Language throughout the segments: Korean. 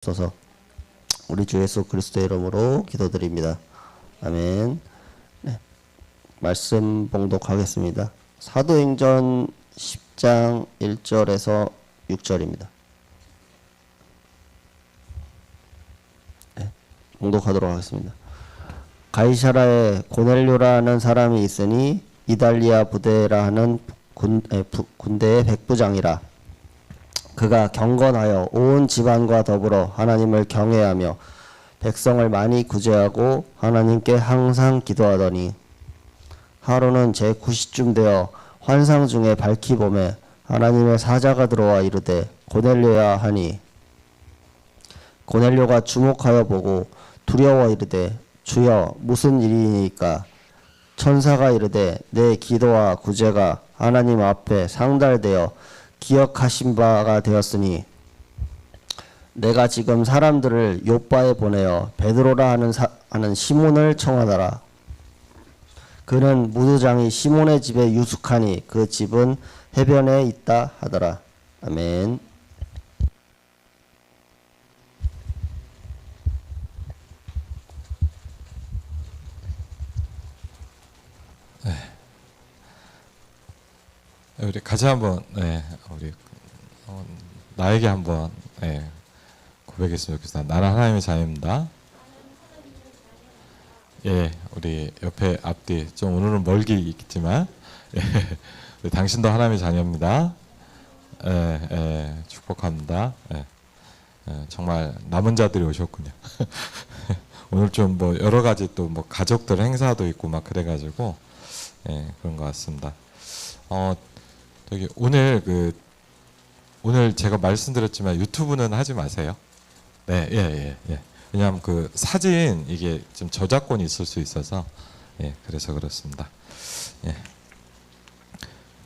주옵소서. 우리 주 예수 그리스도의 이름으로 기도드립니다. 아멘. 네, 말씀 봉독하겠습니다. 사도행전 10장 1절에서 6절입니다. 네, 봉독하도록 하겠습니다. 가이사라에 고넬료라는 사람이 있으니 이달리아 부대라 하는 군대의 백부장이라. 그가 경건하여 온 집안과 더불어 하나님을 경외하며 백성을 많이 구제하고 하나님께 항상 기도하더니, 하루는 제9시쯤 되어 환상 중에 밝히 보매 하나님의 사자가 들어와 이르되 고넬료야 하니, 고넬료가 주목하여 보고 두려워 이르되 주여 무슨 일이니까? 천사가 이르되 내 기도와 구제가 하나님 앞에 상달되어 기억하신 바가 되었으니 내가 지금 사람들을 요빠에 보내어 베드로라 하는 시몬을 청하더라. 그는 무도장이 시몬의 집에 유숙하니 그 집은 해변에 있다 하더라. 아멘. 네. 우리 같이 한번 우리 나에게 한번 고백했으면 좋겠습니다. 나는 하나님의 자녀입니다. 우리 옆에 앞뒤 좀 오늘은 멀기 있겠지만 당신도 하나님의 자녀입니다. 축복합니다. 정말 남은 자들이 오셨군요. 오늘 좀 뭐 여러 가지 또 뭐 가족들 행사도 있고 막 그래가지고 그런 것 같습니다. 저기 오늘 제가 말씀드렸지만 유튜브는 하지 마세요. 왜냐하면 그 사진 이게 좀 저작권이 있을 수 있어서 그래서 그렇습니다.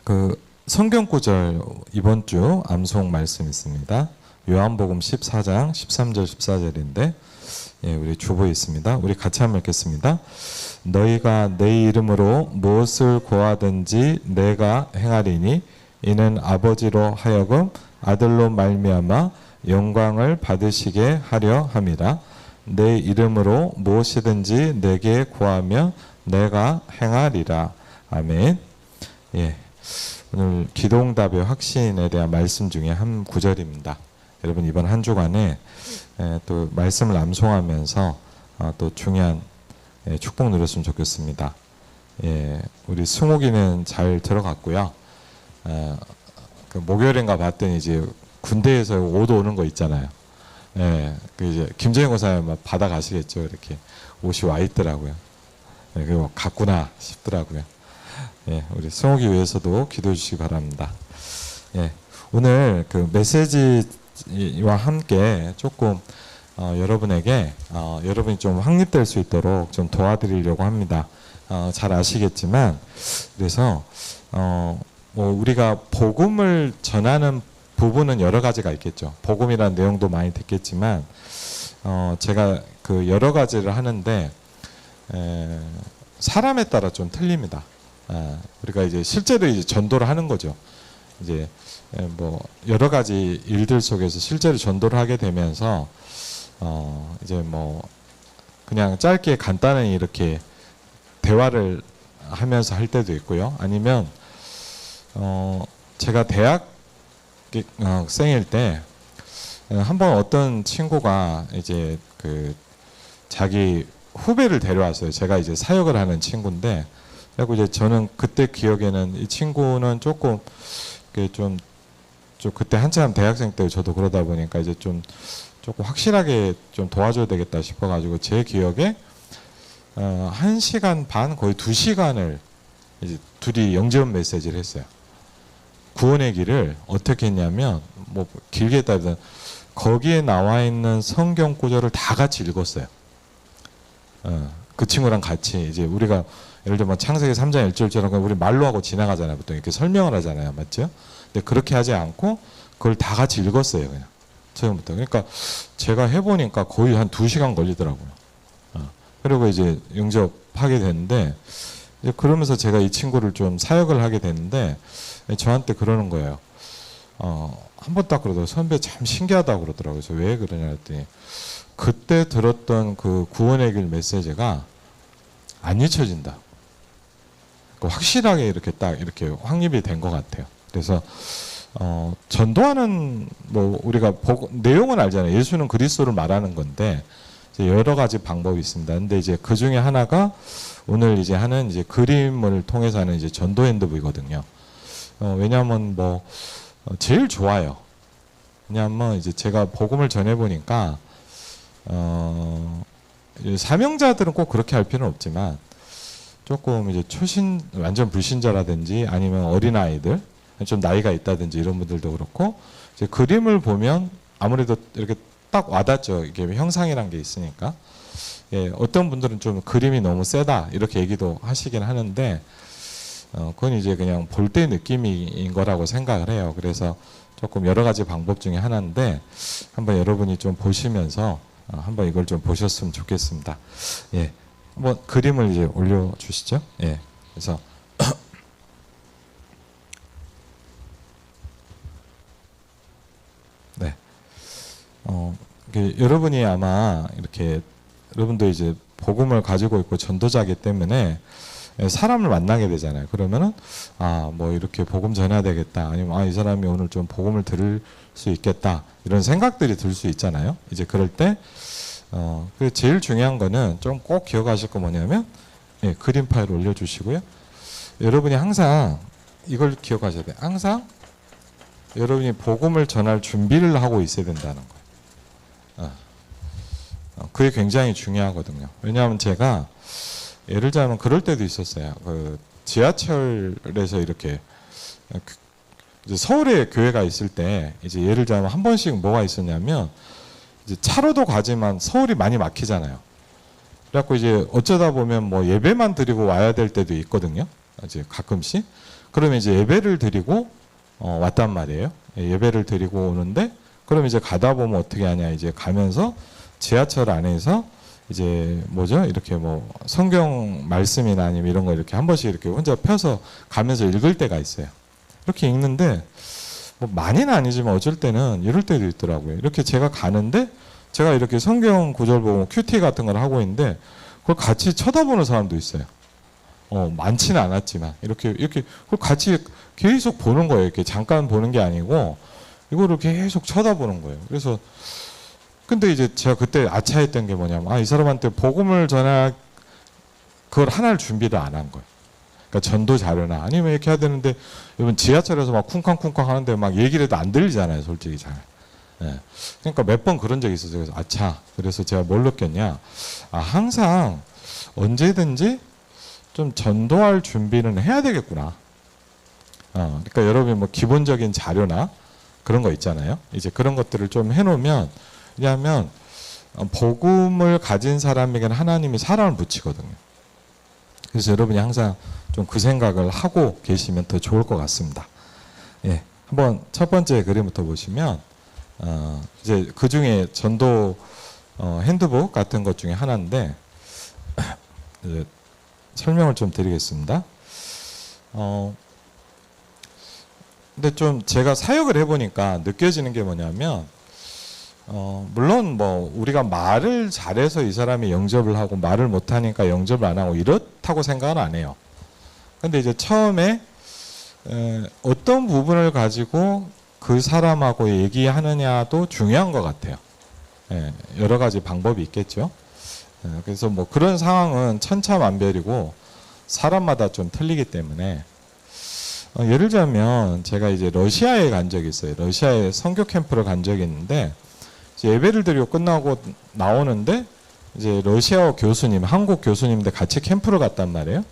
그 성경 구절 이번 주 암송 말씀 있습니다. 요한복음 14장 13절 14절인데 우리 주보에 있습니다. 우리 같이 한번 읽겠습니다. 너희가 내 이름으로 무엇을 구하든지 내가 행하리니 이는 아버지로 하여금 아들로 말미암아 영광을 받으시게 하려 함이라. 내 이름으로 무엇이든지 내게 구하면 내가 행하리라. 아멘. 오늘 기도응답의 확신에 대한 말씀 중에 한 구절입니다. 여러분 이번 한 주간에 또 말씀을 암송하면서 또 중요한 축복 누렸으면 좋겠습니다. 우리 승옥이는 잘 들어갔고요. 그 목요일인가 봤더니 이제 군대에서 옷 오는 거 있잖아요. 그 이제 김정인 고사님 막 받아가시겠죠. 이렇게 옷이 와 있더라고요. 그리고 갔구나 싶더라고요. 우리 승옥이 위해서도 기도해 주시기 바랍니다. 오늘 그 메시지와 함께 조금 여러분에게 여러분이 좀 확립될 수 있도록 좀 도와드리려고 합니다. 잘 아시겠지만 그래서 뭐 우리가 복음을 전하는 부분은 여러 가지가 있겠죠. 복음이라는 내용도 많이 듣겠지만 제가 그 여러 가지를 하는데 사람에 따라 좀 틀립니다. 우리가 이제 실제로 이제 전도를 하는 거죠. 이제 뭐 여러 가지 일들 속에서 실제로 전도를 하게 되면서 이제 뭐 그냥 짧게 간단히 이렇게 대화를 하면서 할 때도 있고요. 아니면 제가 대학생일 때 한번 어떤 친구가 이제 그 자기 후배를 데려왔어요. 제가 이제 사역을 하는 친구인데, 그리고 이제 저는 그때 기억에는 이 친구는 조금 좀 그때 한참 대학생 때 저도 그러다 보니까 이제 조금 확실하게 좀 도와줘야 되겠다 싶어가지고 제 기억에 1시간 반 거의 2시간을 이제 둘이 영접 메시지를 했어요. 구원의 길을 어떻게 했냐면 뭐 길게 따르면 거기에 나와 있는 성경 구절을 다 같이 읽었어요. 그 친구랑 같이 이제 우리가 예를 들면 창세기 3장 1절처럼 우리 말로 하고 지나가잖아요. 보통 이렇게 설명을 하잖아요. 맞죠? 근데 그렇게 하지 않고 그걸 다 같이 읽었어요. 그냥 처음부터. 그러니까 제가 해보니까 거의 한 2시간 걸리더라고요. 그리고 이제 영접하게 됐는데 이제 그러면서 제가 이 친구를 좀 사역을 하게 됐는데 저한테 그러는 거예요. 한 번 딱 그러더라고요. 선배 참 신기하다고 그러더라고요. 그래서 왜 그러냐 했더니 그때 들었던 그 구원의 길 메시지가 안 잊혀진다. 확실하게 이렇게 딱 이렇게 확립이 된 것 같아요. 그래서 전도하는 뭐 우리가 내용은 알잖아요. 예수는 그리스도를 말하는 건데 이제 여러 가지 방법이 있습니다. 근데 이제 그 중에 하나가 오늘 이제 하는 이제 그림을 통해서 하는 이제 전도 핸드북이거든요. 왜냐하면 뭐 제일 좋아요. 왜냐하면 이제 제가 복음을 전해 보니까 사명자들은 꼭 그렇게 할 필요는 없지만 조금 이제 완전 불신자라든지 아니면 어린 아이들 좀 나이가 있다든지 이런 분들도 그렇고 이제 그림을 보면 아무래도 이렇게 딱 와닿죠. 이게 형상이란 게 있으니까. 예, 어떤 분들은 좀 그림이 너무 세다 이렇게 얘기도 하시긴 하는데 그건 이제 그냥 볼 때 느낌인 거라고 생각을 해요. 그래서 조금 여러 가지 방법 중에 하나인데 한번 여러분이 좀 보시면서 한번 이걸 좀 보셨으면 좋겠습니다. 예, 한번 그림을 이제 올려주시죠. 예, 그래서 네, 여러분이 아마 이렇게 여러분도 이제 복음을 가지고 있고 전도자이기 때문에 사람을 만나게 되잖아요. 그러면은 뭐 이렇게 복음 전해야 되겠다. 아니면 이 사람이 오늘 좀 복음을 들을 수 있겠다. 이런 생각들이 들 수 있잖아요. 이제 그럴 때 그 제일 중요한 거는 좀 꼭 기억하실 거 뭐냐면 그림 파일 올려주시고요. 여러분이 항상 이걸 기억하셔야 돼요. 항상 여러분이 복음을 전할 준비를 하고 있어야 된다는 거예요. 그게 굉장히 중요하거든요. 왜냐하면 제가 예를 들자면 그럴 때도 있었어요. 그 지하철에서 이렇게 이제 서울에 교회가 있을 때 이제 예를 들자면 한 번씩 뭐가 있었냐면 이제 차로도 가지만 서울이 많이 막히잖아요. 그래갖고 이제 어쩌다 보면 뭐 예배만 드리고 와야 될 때도 있거든요. 이제 가끔씩. 그러면 이제 예배를 드리고 왔단 말이에요. 예배를 드리고 오는데 그럼 이제 가다 보면 어떻게 하냐 이제 가면서 지하철 안에서 이제 뭐죠? 이렇게 뭐 성경 말씀이나 아니면 이런 거 이렇게 한 번씩 이렇게 혼자 펴서 가면서 읽을 때가 있어요. 이렇게 읽는데 뭐 많이는 아니지만 어쩔 때는 이럴 때도 있더라고요. 이렇게 제가 가는데 제가 이렇게 성경 구절 보고 큐티 같은 걸 하고 있는데 그걸 같이 쳐다보는 사람도 있어요. 많지는 않았지만 이렇게 그걸 같이 계속 보는 거예요. 이렇게 잠깐 보는 게 아니고 이거를 계속 쳐다보는 거예요. 그래서 근데 이제 제가 그때 아차했던 게 뭐냐면 이 사람한테 복음을 전할 그걸 하나를 준비를 안 한 거예요. 그러니까 전도 자료나 아니면 이렇게 해야 되는데 여러분 지하철에서 막 쿵쾅쿵쾅 하는데 막 얘기를 해도 안 들리잖아요, 솔직히 잘. 예. 그러니까 몇 번 그런 적이 있었어요. 그래서 그래서 제가 뭘 느꼈냐? 항상 언제든지 좀 전도할 준비는 해야 되겠구나. 그러니까 여러분 뭐 기본적인 자료나 그런 거 있잖아요. 이제 그런 것들을 좀 해놓으면 왜냐하면 복음을 가진 사람에게는 하나님이 사랑을 붙이거든요. 그래서 여러분이 항상 좀 그 생각을 하고 계시면 더 좋을 것 같습니다. 예, 한번 첫 번째 그림부터 보시면 이제 그 중에 전도 핸드북 같은 것 중에 하나인데 이제 설명을 좀 드리겠습니다. 근데 좀 제가 사역을 해보니까 느껴지는 게 뭐냐면 물론 뭐 우리가 말을 잘해서 이 사람이 영접을 하고 말을 못하니까 영접을 안 하고 이렇다고 생각은 안 해요. 근데 이제 처음에 어떤 부분을 가지고 그 사람하고 얘기하느냐도 중요한 것 같아요. 여러 가지 방법이 있겠죠. 그래서 뭐 그런 상황은 천차만별이고 사람마다 좀 틀리기 때문에 예를 들자면 제가 이제 러시아에 간 적이 있어요. 러시아에 선교 캠프를 간 적이 있는데 예배를 드리고 끝나고 나오는데 이제 러시아어 교수님, 한국 교수님인데 같이 캠프를 갔단 말이에요.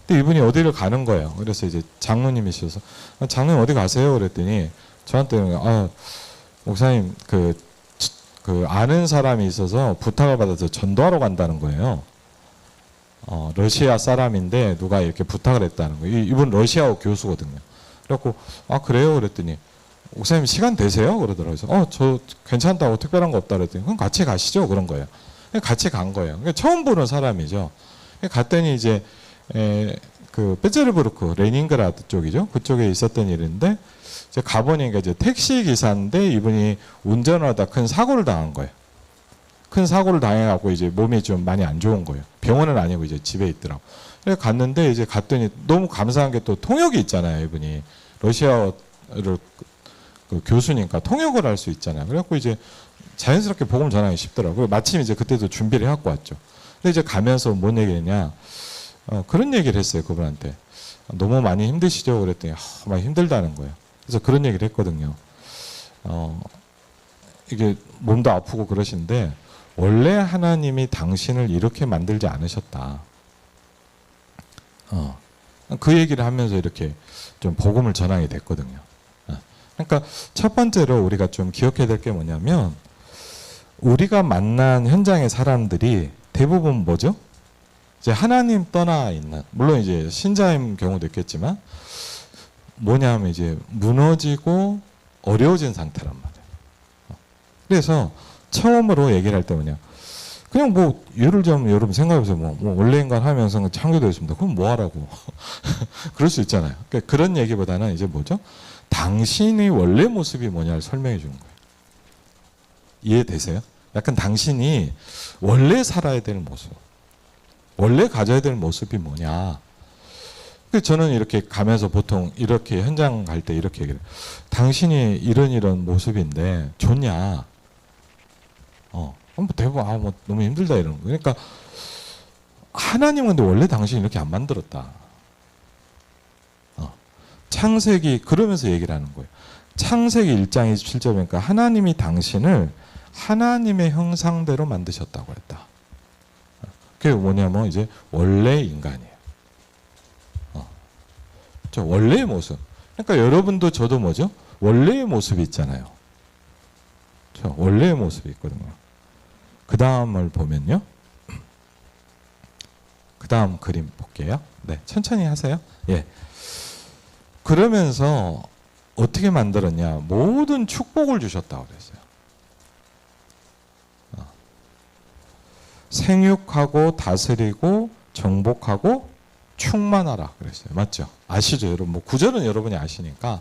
근데 이분이 어디를 가는 거예요. 그래서 이제 장로님이셔서 장로님 어디 가세요? 그랬더니 저한테 목사님 그 아는 사람이 있어서 부탁을 받아서 전도하러 간다는 거예요. 러시아 사람인데 누가 이렇게 부탁을 했다는 거예요. 이분 러시아어 교수거든요. 그래갖고 그래요? 그랬더니 목사님 시간 되세요? 그러더라고요. 그래서 저 괜찮다고 특별한 거 없다 그랬더니 그럼 같이 가시죠? 그런 거예요. 같이 간 거예요. 그러니까 처음 보는 사람이죠. 갔더니 이제 그 페테르부르크, 레닌그라드 쪽이죠. 그쪽에 있었던 일인데 이제 가보니까 이제 택시 기사인데 이분이 운전하다 큰 사고를 당한 거예요. 큰 사고를 당해갖고 이제 몸이 좀 많이 안 좋은 거예요. 병원은 아니고 이제 집에 있더라고. 그래서 갔는데 이제 갔더니 너무 감사한 게 또 통역이 있잖아요. 이분이 러시아어를 그 교수니까 통역을 할 수 있잖아요. 그래갖고 이제 자연스럽게 복음 전하기 쉽더라고요. 마침 이제 그때도 준비를 해갖고 왔죠. 근데 이제 가면서 뭔 얘기했냐, 그런 얘기를 했어요. 그분한테. 너무 많이 힘드시죠? 그랬더니 많이 힘들다는 거예요. 그래서 그런 얘기를 했거든요. 이게 몸도 아프고 그러신데 원래 하나님이 당신을 이렇게 만들지 않으셨다. 그 얘기를 하면서 이렇게 좀 복음을 전하게 됐거든요. 그러니까 첫 번째로 우리가 좀 기억해야 될 게 뭐냐면, 우리가 만난 현장의 사람들이 대부분 뭐죠? 이제 하나님 떠나 있는, 물론 이제 신자인 경우도 있겠지만, 뭐냐면 이제 무너지고 어려워진 상태란 말이에요. 그래서 처음으로 얘기를 할 때 뭐냐, 그냥 뭐 예를 들면 여러분 생각해보세요. 뭐 원래 인간 하면서 창조되었습니다. 그럼 뭐 하라고? 그럴 수 있잖아요. 그러니까 그런 얘기보다는 이제 뭐죠? 당신의 원래 모습이 뭐냐를 설명해 주는 거예요. 이해되세요? 약간 당신이 원래 살아야 될 모습, 원래 가져야 될 모습이 뭐냐. 저는 이렇게 가면서 보통 이렇게 현장 갈 때 이렇게 얘기해요. 당신이 이런 모습인데 좋냐? 대부분 뭐 너무 힘들다 이러는 거예요. 그러니까 하나님은 근데 원래 당신이 이렇게 안 만들었다. 창세기 그러면서 얘기를 하는 거예요. 창세기 1장 27절이니까 하나님이 당신을 하나님의 형상대로 만드셨다고 했다. 그게 뭐냐면 이제 원래 인간이에요. 저 원래의 모습. 그러니까 여러분도 저도 뭐죠? 원래의 모습이 있잖아요. 저 원래의 모습이 있거든요. 그 다음을 보면요. 그 다음 그림 볼게요. 네, 천천히 하세요. 예. 그러면서 어떻게 만들었냐? 모든 축복을 주셨다고 그랬어요. 생육하고 다스리고 정복하고 충만하라 그랬어요. 맞죠? 아시죠, 여러분? 뭐 구절은 여러분이 아시니까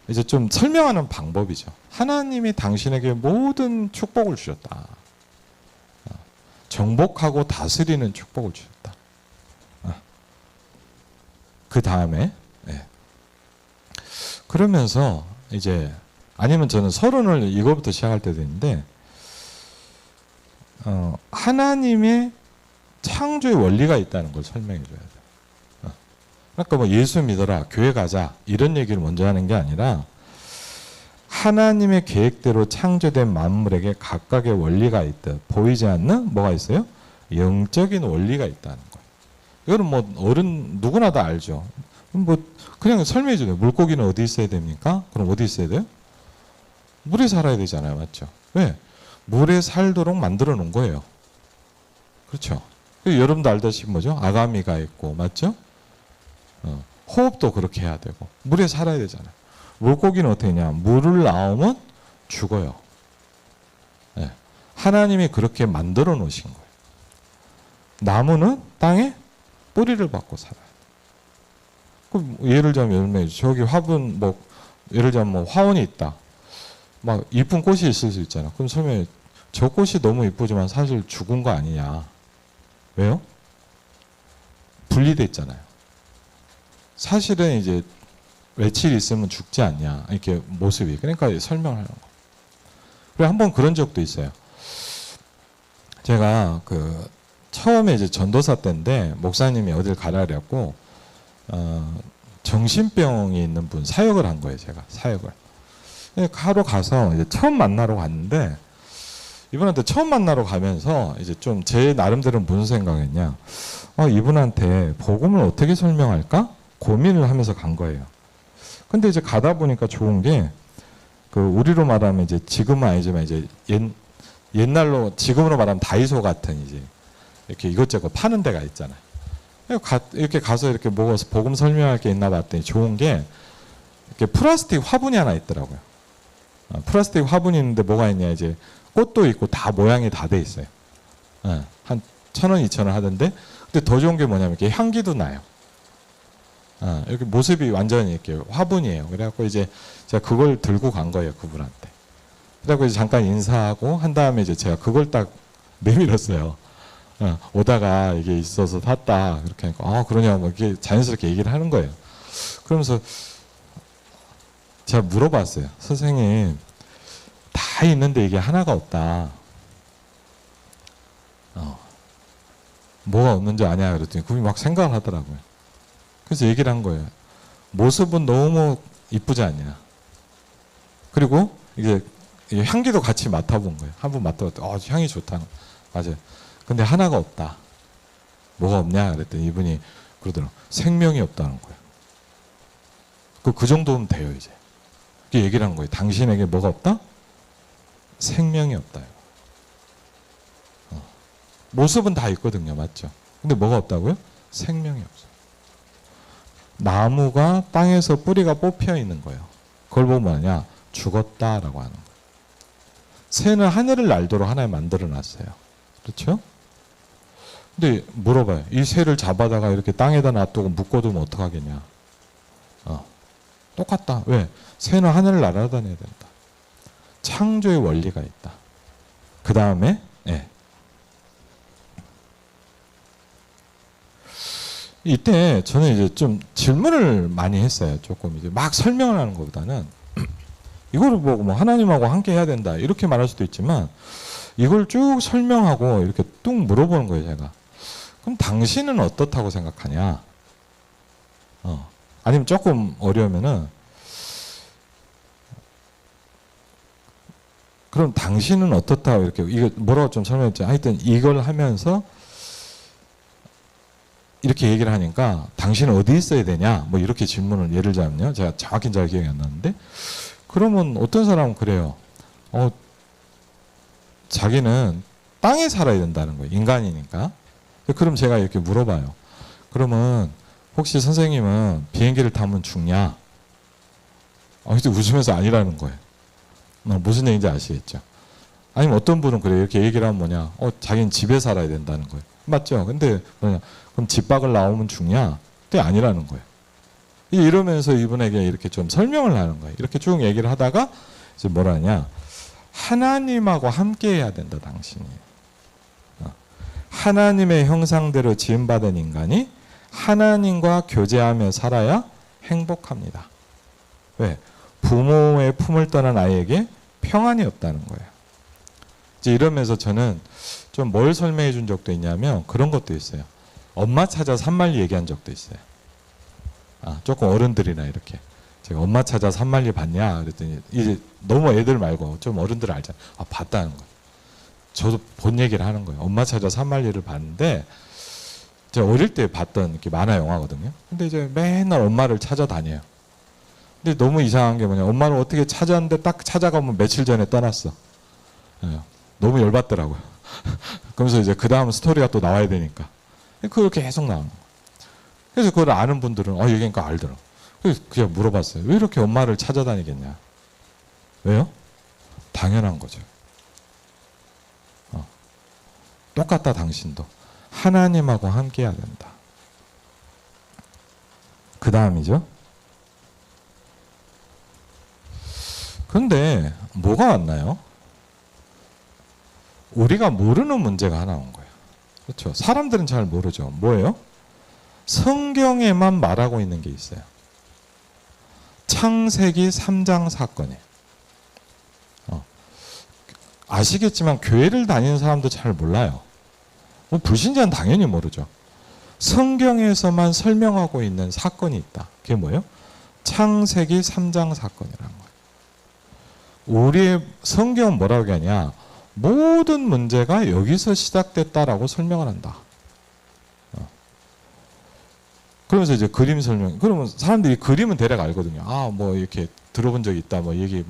이제 좀 설명하는 방법이죠. 하나님이 당신에게 모든 축복을 주셨다. 정복하고 다스리는 축복을 주셨다. 그 다음에 그러면서 이제 아니면 저는 서론을 이거부터 시작할 때도 있는데 하나님의 창조의 원리가 있다는 걸 설명해 줘야 돼요. 그러니까 뭐 예수 믿어라, 교회 가자 이런 얘기를 먼저 하는 게 아니라 하나님의 계획대로 창조된 만물에게 각각의 원리가 있듯 보이지 않는 뭐가 있어요? 영적인 원리가 있다는 거예요. 이거는 뭐 어른 누구나 다 알죠. 뭐 그냥 설명해 줘요. 물고기는 어디 있어야 됩니까? 그럼 어디 있어야 돼요? 물에 살아야 되잖아요. 맞죠? 왜? 물에 살도록 만들어 놓은 거예요. 그렇죠? 여러분도 알다시피 뭐죠? 아가미가 있고, 맞죠? 호흡도 그렇게 해야 되고, 물에 살아야 되잖아요. 물고기는 어떻게 했냐? 물을 나오면 죽어요. 네. 하나님이 그렇게 만들어 놓으신 거예요. 나무는 땅에 뿌리를 받고 살아요. 예를 들면 저기 화분 뭐 예를 들면 뭐 화원이 있다. 막 이쁜 꽃이 있을 수 있잖아. 그럼 설명해. 저 꽃이 너무 이쁘지만 사실 죽은 거 아니냐. 왜요? 분리돼 있잖아요. 사실은 이제 며칠 있으면 죽지 않냐. 이렇게 모습이. 그러니까 설명을 하는 거. 그리고 한번 그런 적도 있어요. 제가 그 처음에 이제 전도사 때인데 목사님이 어딜 가라 그랬고 정신병이 있는 분 사역을 한 거예요. 제가 사역을. 하러 가서 이제 처음 만나러 갔는데 이분한테 처음 만나러 가면서 이제 좀 제 나름대로 무슨 생각했냐. 이분한테 복음을 어떻게 설명할까? 고민을 하면서 간 거예요. 근데 이제 가다 보니까 좋은 게 그 우리로 말하면 이제 지금은 아니지만 이제 옛날로 지금으로 말하면 다이소 같은 이제 이렇게 이것저것 파는 데가 있잖아요. 이렇게 가서 이렇게 먹어서 복음 설명할 게 있나 봤더니 좋은 게 이렇게 플라스틱 화분이 하나 있더라고요. 플라스틱 화분이 있는데 뭐가 있냐, 이제 꽃도 있고 다 모양이 다 돼 있어요. 한 1,000원, 2,000원 하던데, 근데 더 좋은 게 뭐냐면 이렇게 향기도 나요. 이렇게 모습이 완전히 이렇게 화분이에요. 그래갖고 이제 제가 그걸 들고 간 거예요, 그분한테. 그래갖고 이제 잠깐 인사하고 한 다음에 이제 제가 그걸 딱 내밀었어요. 오다가 이게 있어서 샀다. 그렇게 하니까, 그러냐, 뭐 이렇게 자연스럽게 얘기를 하는 거예요. 그러면서 제가 물어봤어요. 선생님, 다 있는데 이게 하나가 없다. 뭐가 없는지 아냐? 그랬더니 그분이 막 생각을 하더라고요. 그래서 얘기를 한 거예요. 모습은 너무 이쁘지 않냐? 그리고 이게 향기도 같이 맡아본 거예요. 한 번 맡아봤더니 향이 좋다는 거예요. 맞아요. 근데 하나가 없다. 뭐가 없냐? 그랬더니 이분이 그러더라고요. 생명이 없다는 거예요. 그 정도면 돼요, 이제. 이렇게 얘기를 한 거예요. 당신에게 뭐가 없다? 생명이 없다. 모습은 다 있거든요. 맞죠? 근데 뭐가 없다고요? 생명이 없어요. 나무가 땅에서 뿌리가 뽑혀 있는 거예요. 그걸 보면 뭐냐? 죽었다라고 하는 거예요. 새는 하늘을 날도록 하나님 만들어 놨어요. 그렇죠? 근데 물어봐요. 이 새를 잡아다가 이렇게 땅에다 놔두고 묶어두면 어떡하겠냐? 똑같다. 왜? 새는 하늘을 날아다녀야 된다. 창조의 원리가 있다. 그 다음에 이때 저는 이제 좀 질문을 많이 했어요. 조금 이제 막 설명을 하는 것보다는 이거를 보고 뭐 하나님하고 함께 해야 된다 이렇게 말할 수도 있지만 이걸 쭉 설명하고 이렇게 뚝 물어보는 거예요. 제가. 그럼 당신은 어떻다고 생각하냐? 아니면 조금 어려우면은 그럼 당신은 어떻다고 이렇게 이거 뭐라고 좀 설명했지? 하여튼 이걸 하면서 이렇게 얘기를 하니까 당신은 어디 있어야 되냐? 뭐 이렇게 질문을 예를 들자면요. 제가 정확히 잘 기억이 안 나는데 그러면 어떤 사람은 그래요. 자기는 땅에 살아야 된다는 거예요. 인간이니까. 그럼 제가 이렇게 물어봐요. 그러면 혹시 선생님은 비행기를 타면 죽냐? 근데 웃으면서 아니라는 거예요. 무슨 얘기인지 아시겠죠? 아니면 어떤 분은 그래요. 이렇게 얘기를 하면 뭐냐? 자기는 집에 살아야 된다는 거예요. 맞죠? 근데 뭐냐? 그럼 집 밖을 나오면 죽냐? 그게 아니라는 거예요. 이러면서 이분에게 이렇게 좀 설명을 하는 거예요. 이렇게 쭉 얘기를 하다가 이제 뭐라 하냐? 하나님하고 함께 해야 된다, 당신이. 하나님의 형상대로 지음받은 인간이 하나님과 교제하며 살아야 행복합니다. 왜? 부모의 품을 떠난 아이에게 평안이 없다는 거예요. 이제 이러면서 저는 좀 뭘 설명해 준 적도 있냐면 그런 것도 있어요. 엄마 찾아 산말리 얘기한 적도 있어요. 조금 어른들이나 이렇게. 제가 엄마 찾아 산말리 봤냐? 그랬더니 이제 너무 애들 말고 좀 어른들 알잖아요. 봤다는 거예요. 저도 본 얘기를 하는 거예요. 엄마 찾아 산말리를 봤는데 제가 어릴 때 봤던 이렇게 만화 영화거든요. 근데 이제 맨날 엄마를 찾아다녀요. 근데 너무 이상한 게 뭐냐? 엄마를 어떻게 찾았는데 딱 찾아가면 며칠 전에 떠났어. 너무 열받더라고요. 그러면서 이제 그 다음 스토리가 또 나와야 되니까. 그걸 계속 나오는 거예요. 그래서 그걸 아는 분들은 얘기니까 알더라고요. 그래서 그냥 물어봤어요. 왜 이렇게 엄마를 찾아다니겠냐? 왜요? 당연한 거죠. 똑같다 당신도. 하나님하고 함께 해야 된다. 그 다음이죠. 그런데 뭐가 왔나요? 우리가 모르는 문제가 하나 온 거예요. 그렇죠. 사람들은 잘 모르죠. 뭐예요? 성경에만 말하고 있는 게 있어요. 창세기 3장 사건이에요. 아시겠지만 교회를 다니는 사람도 잘 몰라요. 불신자는 당연히 모르죠. 성경에서만 설명하고 있는 사건이 있다. 그게 뭐예요? 창세기 3장 사건이라는 거예요. 우리의 성경은 뭐라고 하냐? 모든 문제가 여기서 시작됐다라고 설명을 한다. 그러면서 이제 그림 설명. 그러면 사람들이 그림은 대략 알거든요. 뭐 이렇게 들어본 적이 있다. 뭐 얘기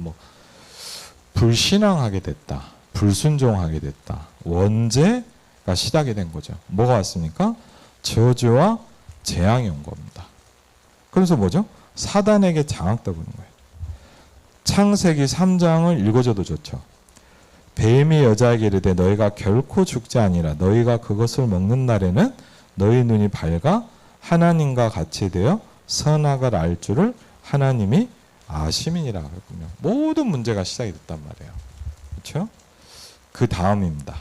불신앙하게 됐다. 불순종하게 됐다. 원죄가 시작이 된 거죠. 뭐가 왔습니까? 저주와 재앙이 온 겁니다. 그래서 뭐죠? 사단에게 장악되고 있는 거예요. 창세기 3장을 읽어줘도 좋죠. 뱀이 여자에게 이르되 너희가 결코 죽지 아니라 너희가 그것을 먹는 날에는 너희 눈이 밝아 하나님과 같이 되어 선악을 알 줄을 하나님이 아심이니라 그랬군요. 모든 문제가 시작이 됐단 말이에요. 그렇죠? 그 다음입니다.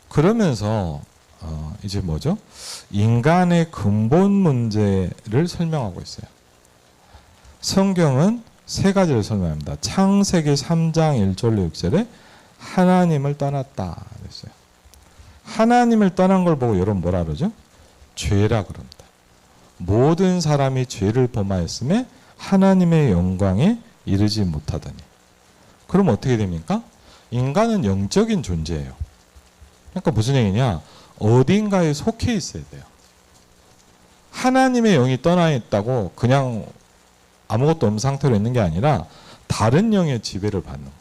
그러면서 이제 뭐죠? 인간의 근본 문제를 설명하고 있어요. 성경은 세 가지를 설명합니다. 창세기 3장 1절로 6절에 하나님을 떠났다 그랬어요. 하나님을 떠난 걸 보고 여러분 뭐라 그러죠? 죄라 그럽니다. 모든 사람이 죄를 범하였음에 하나님의 영광에 이르지 못하더니. 그럼 어떻게 됩니까? 인간은 영적인 존재예요. 그러니까 무슨 얘기냐? 어딘가에 속해 있어야 돼요. 하나님의 영이 떠나 있다고 그냥 아무것도 없는 상태로 있는 게 아니라 다른 영의 지배를 받는 거.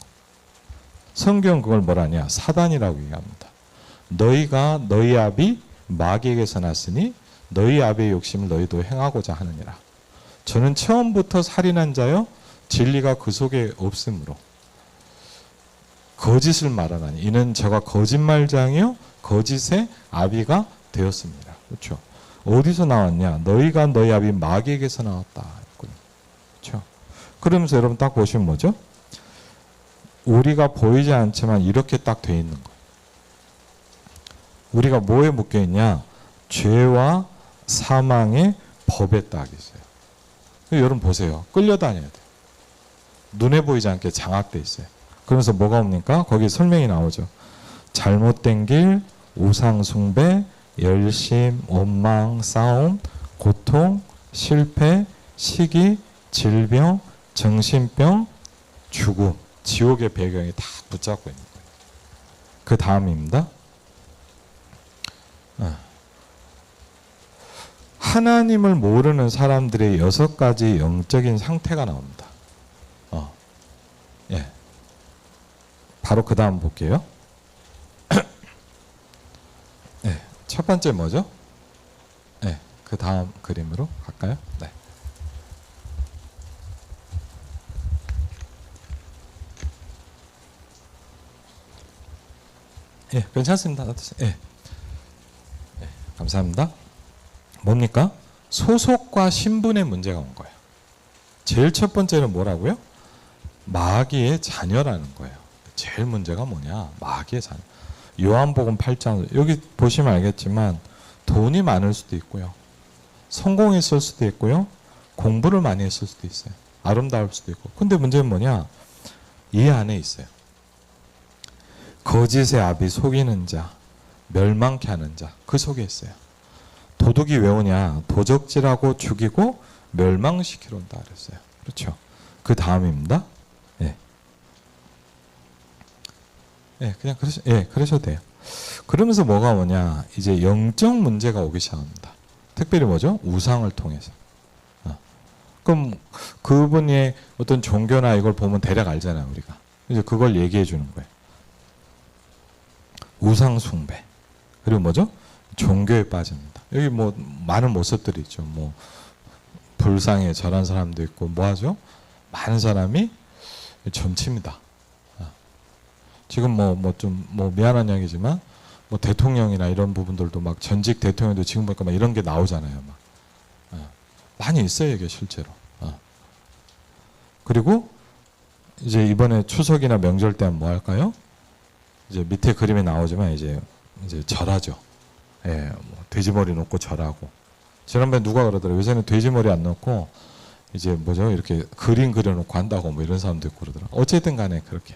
성경은 그걸 뭐라냐? 사단이라고 얘기합니다. 너희가 너희 아비 마귀에게서 났으니 너희 아비의 욕심을 너희도 행하고자 하느니라. 저는 처음부터 살인한 자요 진리가 그 속에 없으므로 거짓을 말하나니 이는 저가 거짓말장이요 거짓의 아비가 되었습니다. 그렇죠? 어디서 나왔냐? 너희가 너희 아비 마귀에게서 나왔다. 그렇죠? 그러면서 여러분 딱 보시면 뭐죠? 우리가 보이지 않지만 이렇게 딱 돼 있는 거예요. 우리가 뭐에 묶여 있냐? 죄와 사망의 법에 딱 있어요. 여러분 보세요. 끌려다녀야 돼요. 눈에 보이지 않게 장악돼 있어요. 그러면서 뭐가 옵니까? 거기 설명이 나오죠. 잘못된 길, 우상 숭배, 열심, 원망, 싸움, 고통, 실패, 시기, 질병, 정신병, 죽음, 지옥의 배경이 다 붙잡고 있는 거예요. 그 다음입니다. 하나님을 모르는 사람들의 6가지 영적인 상태가 나옵니다. 예. 바로 그 다음 볼게요. 네, 첫 번째 뭐죠? 네, 그 다음 그림으로 갈까요? 네. 예, 괜찮습니다. 예. 예, 감사합니다. 뭡니까? 소속과 신분의 문제가 온 거예요. 제일 첫 번째는 뭐라고요? 마귀의 자녀라는 거예요. 제일 문제가 뭐냐? 마귀의 자녀. 요한복음 8장 여기 보시면 알겠지만 돈이 많을 수도 있고요. 성공했을 수도 있고요. 공부를 많이 했을 수도 있어요. 아름다울 수도 있고. 근데 문제는 뭐냐? 이 안에 있어요. 거짓의 아비 속이는 자, 멸망케 하는 자, 그 속에 있어요. 도둑이 왜 오냐? 도적질하고 죽이고 멸망시키러 온다 그랬어요. 그렇죠? 그 다음입니다. 예. 예, 그냥 그러셔도 돼요. 그러면서 뭐가 오냐? 이제 영적 문제가 오기 시작합니다. 특별히 뭐죠? 우상을 통해서. 그럼 그분의 어떤 종교나 이걸 보면 대략 알잖아요, 우리가. 이제 그걸 얘기해 주는 거예요. 우상 숭배. 그리고 뭐죠? 종교에 빠집니다. 여기 뭐 많은 모습들이 있죠. 뭐 불상에 절한 사람도 있고 뭐 하죠? 많은 사람이 점칩니다. 지금 뭐 좀 미안한 이야기지만 뭐 대통령이나 이런 부분들도 막 전직 대통령도 지금 보니까 막 이런 게 나오잖아요. 막 많이 있어요, 이게 실제로. 그리고 이제 이번에 추석이나 명절 때는 뭐 할까요? 이제 밑에 그림에 나오지만 이제 절하죠. 예, 뭐 돼지머리 놓고 절하고. 지난번에 누가 그러더라고요. 요새는 돼지머리 안 놓고 이제 뭐죠? 이렇게 그림 그려놓고 한다고 뭐 이런 사람도 있고 그러더라고요. 어쨌든 간에 그렇게.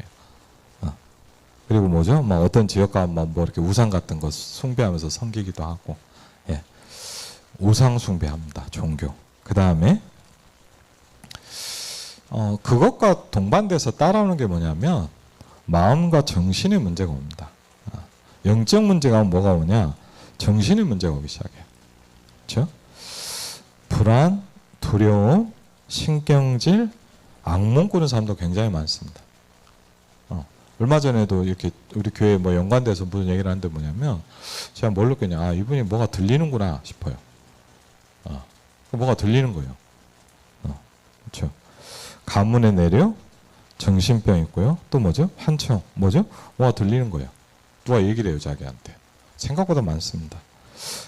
그리고 뭐죠? 막 어떤 지역 가면 뭐 이렇게 우상 같은 거 숭배하면서 섬기기도 하고. 예. 우상 숭배합니다. 종교. 그 다음에 그것과 동반돼서 따라오는 게 뭐냐면 마음과 정신의 문제가 옵니다. 영적 문제가 오면 뭐가 오냐? 정신의 문제가 오기 시작해요. 그렇죠? 불안, 두려움, 신경질, 악몽 꾸는 사람도 굉장히 많습니다. 얼마 전에도 이렇게 우리 교회 뭐 연관돼서 무슨 얘기를 하는데 뭐냐면 제가 뭘 느꼈냐? 이분이 뭐가 들리는구나 싶어요. 뭐가 들리는 거예요. 그렇죠? 가문에 내려 정신병 있고요. 또 뭐죠? 환청. 뭐죠? 뭐가 들리는 거예요. 누가 얘기를 해요, 자기한테. 생각보다 많습니다.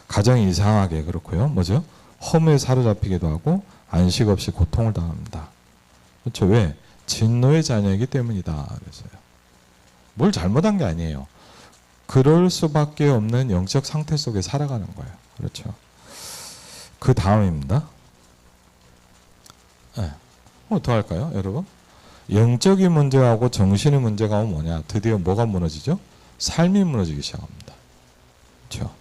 가정이 이상하게 그렇고요. 뭐죠? 허무에 사로잡히기도 하고 안식 없이 고통을 당합니다. 그렇죠? 왜? 진노의 자녀이기 때문이다. 그래서요. 뭘 잘못한 게 아니에요. 그럴 수밖에 없는 영적 상태 속에 살아가는 거예요. 그렇죠? 그 다음입니다. 네. 더 할까요, 여러분? 영적인 문제하고 정신의 문제가 뭐냐? 드디어 뭐가 무너지죠? 삶이 무너지기 시작합니다. 그렇죠?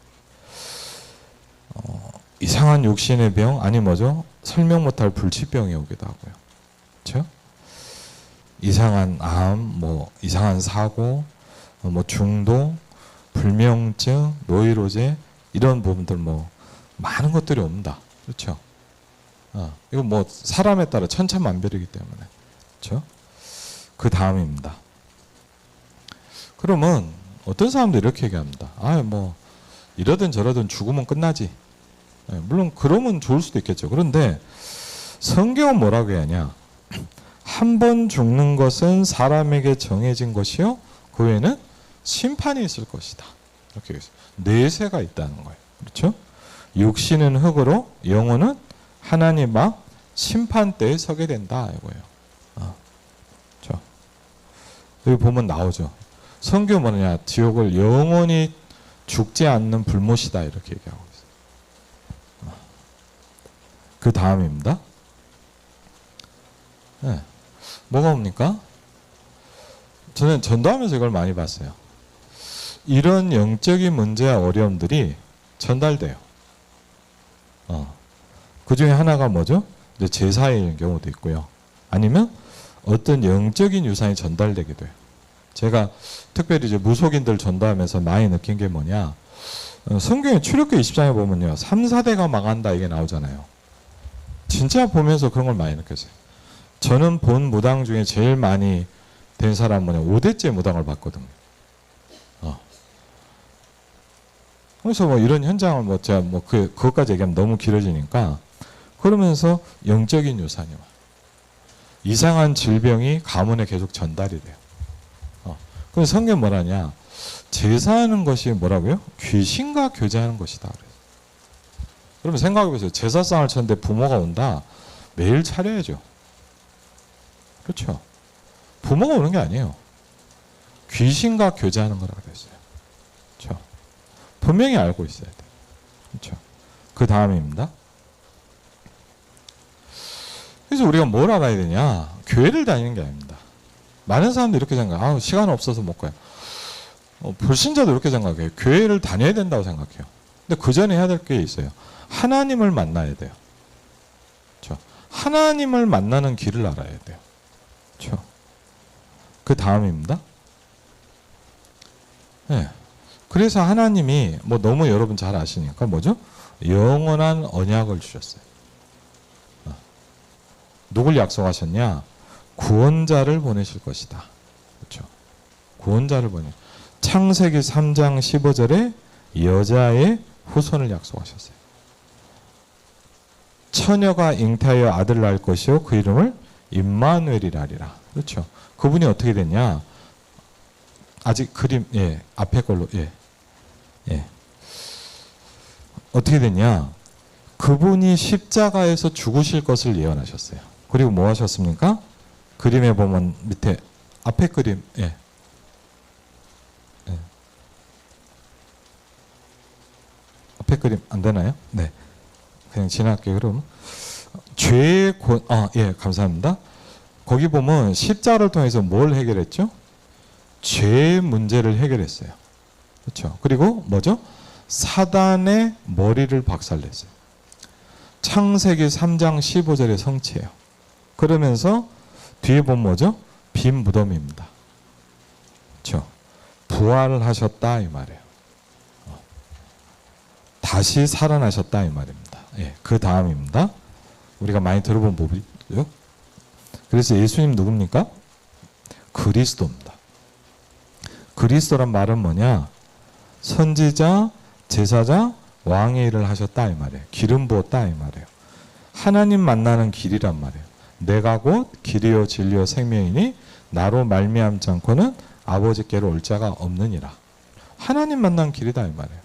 이상한 육신의 병, 아니 뭐죠? 설명 못할 불치병이 오기도 하고요. 그렇죠? 이상한 암, 뭐 이상한 사고, 뭐 중독, 불면증, 노이로제 이런 부분들 뭐 많은 것들이 옵니다. 그렇죠? 이거 뭐 사람에 따라 천차만별이기 때문에. 그렇죠? 그 다음입니다. 그러면 어떤 사람도 이렇게 얘기합니다. 뭐 이러든 저러든 죽으면 끝나지. 물론 그러면 좋을 수도 있겠죠. 그런데 성경은 뭐라고 하냐? 한 번 죽는 것은 사람에게 정해진 것이요, 그 외에는 심판이 있을 것이다. 이렇게 얘기했어요. 내세가 있다는 거예요. 그렇죠? 육신은 흙으로, 영혼은 하나님 앞 심판대에 서게 된다 이거예요. 그렇죠? 여기 보면 나오죠. 성경 뭐냐? 지옥을 영원히 죽지 않는 불못이다 이렇게 얘기하고 있어요. 그 다음입니다. 네. 뭐가 옵니까? 저는 전도하면서 이걸 많이 봤어요. 이런 영적인 문제와 어려움들이 전달돼요. 그 중에 하나가 뭐죠? 이제 제사의 경우도 있고요. 아니면 어떤 영적인 유산이 전달되기도 해요. 제가 특별히 이제 무속인들 전도하면서 많이 느낀 게 뭐냐? 성경의 출애굽기 20장에 보면요, 3, 4대가 망한다 이게 나오잖아요. 진짜 보면서 그런 걸 많이 느꼈어요. 저는 본 무당 중에 제일 많이 된 사람은 5대째 무당을 봤거든요. 그래서 뭐 이런 현장을 뭐 제가 뭐 그것까지 얘기하면 너무 길어지니까, 그러면서 영적인 유산이 와요. 이상한 질병이 가문에 계속 전달이 돼요. 그래서 성경 뭐라냐? 제사하는 것이 뭐라고요? 귀신과 교제하는 것이다. 그러면 생각해보세요. 제사상을 쳤는데 부모가 온다. 매일 차려야죠. 그렇죠? 부모가 오는 게 아니에요. 귀신과 교제하는 거라고 그랬어요. 그렇죠? 분명히 알고 있어야 돼요. 그렇죠? 그 다음입니다. 그래서 우리가 뭘 알아야 되냐? 교회를 다니는 게 아닙니다. 많은 사람들이 이렇게 생각해요. 시간 없어서 못 가요. 불신자도 이렇게 생각해요. 교회를 다녀야 된다고 생각해요. 근데 그 전에 해야 될 게 있어요. 하나님을 만나야 돼요. 그렇죠? 하나님을 만나는 길을 알아야 돼요. 그렇죠? 그 다음입니다. 네. 그래서 하나님이 뭐 너무 여러분 잘 아시니까 뭐죠? 영원한 언약을 주셨어요. 누굴 약속하셨냐? 구원자를 보내실 것이다. 그렇죠? 구원자를 보내. 창세기 3장 15절에 여자의 후손을 약속하셨어요. 처녀가 잉태하여 아들을 낳을 것이요 그 이름을 임마누엘이라 하리라. 그렇죠? 그분이 어떻게 됐냐? 아직 그림 앞에 걸로 어떻게 됐냐? 그분이 십자가에서 죽으실 것을 예언하셨어요. 그리고 뭐 하셨습니까? 그림에 보면 밑에 앞에 그림 앞에 그림 안 되나요? 네, 그냥 지나갈게요. 그럼 죄의 감사합니다. 거기 보면 십자가를 통해서 뭘 해결했죠? 죄의 문제를 해결했어요. 그렇죠? 그리고 뭐죠? 사단의 머리를 박살냈어요. 창세기 3장 15절의 성취예요. 그러면서 뒤에 보면 뭐죠? 빈 무덤입니다. 그렇죠? 부활을 하셨다 이 말이에요. 다시 살아나셨다 이 말입니다. 그 다음입니다. 우리가 많이 들어본 부분이죠. 그래서 예수님 누굽니까? 그리스도입니다. 그리스도란 말은 뭐냐? 선지자, 제사자, 왕의 일을 하셨다 이 말이에요. 기름 부었다 이 말이에요. 하나님 만나는 길이란 말이에요. 내가 곧 길이요 진리요 생명이니 나로 말미암지 않고는 아버지께로 올 자가 없느니라. 하나님 만난 길이다 이 말이에요.